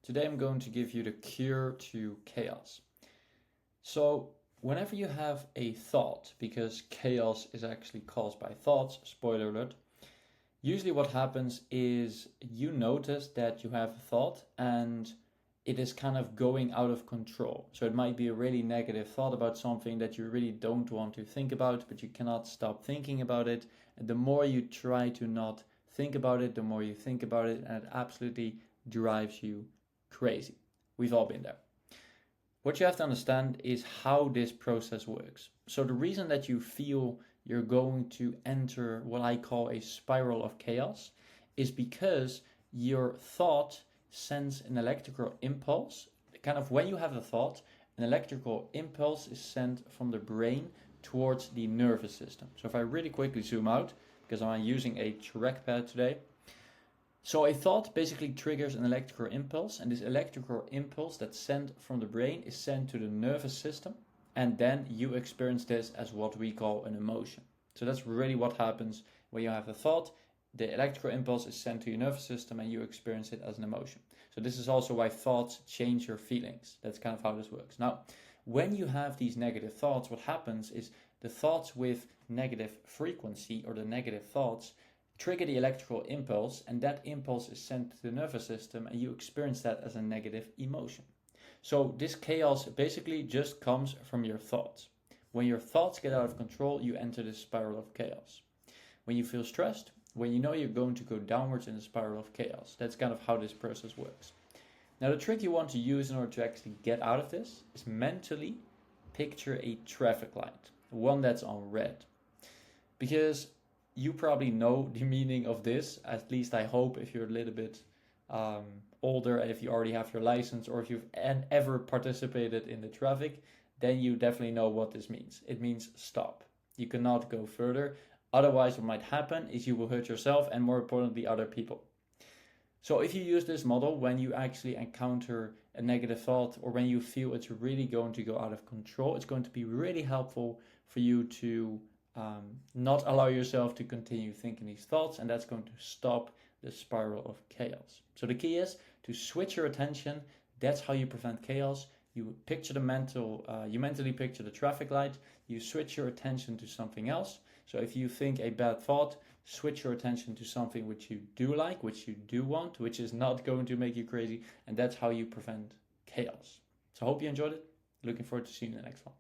Today I'm going to give you the cure to chaos. So whenever you have a thought, because chaos is actually caused by thoughts, spoiler alert, usually what happens is you notice that you have a thought and it is kind of going out of control. So it might be a really negative thought about something that you really don't want to think about, but you cannot stop thinking about it. And the more you try to not think about it, the more you think about it, and it absolutely drives you crazy. We've all been there. What you have to understand is how this process works. So the reason that you feel you're going to enter what I call a spiral of chaos is because your thought sends an electrical impulse. Kind of when you have a thought, an electrical impulse is sent from the brain towards the nervous system. So if I really quickly zoom out, because I'm using a trackpad today. So a thought basically triggers an electrical impulse, and this electrical impulse that's sent from the brain is sent to the nervous system, and then you experience this as what we call an emotion. So that's really what happens when you have a thought. The electrical impulse is sent to your nervous system and you experience it as an emotion. So this is also why thoughts change your feelings. That's kind of how this works. Now, when you have these negative thoughts, what happens is the thoughts with negative frequency, or the negative thoughts, trigger the electrical impulse, and that impulse is sent to the nervous system and you experience that as a negative emotion. So this chaos basically just comes from your thoughts. When your thoughts get out of control, you enter this spiral of chaos. When you feel stressed, when you know you're going to go downwards in the spiral of chaos, that's kind of how this process works. Now the trick you want to use in order to actually get out of this is mentally picture a traffic light, one that's on red. Because you probably know the meaning of this, at least I hope, if you're a little bit older, and if you already have your license, or if you've ever participated in the traffic, then you definitely know what this means. It means stop. You cannot go further. Otherwise, what might happen is you will hurt yourself and, more importantly, other people. So if you use this model when you actually encounter a negative thought, or when you feel it's really going to go out of control, it's going to be really helpful for you to not allow yourself to continue thinking these thoughts, and that's going to stop the spiral of chaos. So the key is to switch your attention. That's how you prevent chaos. You picture you mentally picture the traffic light. You switch your attention to something else. So if you think a bad thought, switch your attention to something which you do like, which you do want, which is not going to make you crazy, and that's how you prevent chaos. So I hope you enjoyed it. Looking forward to seeing you in the next one.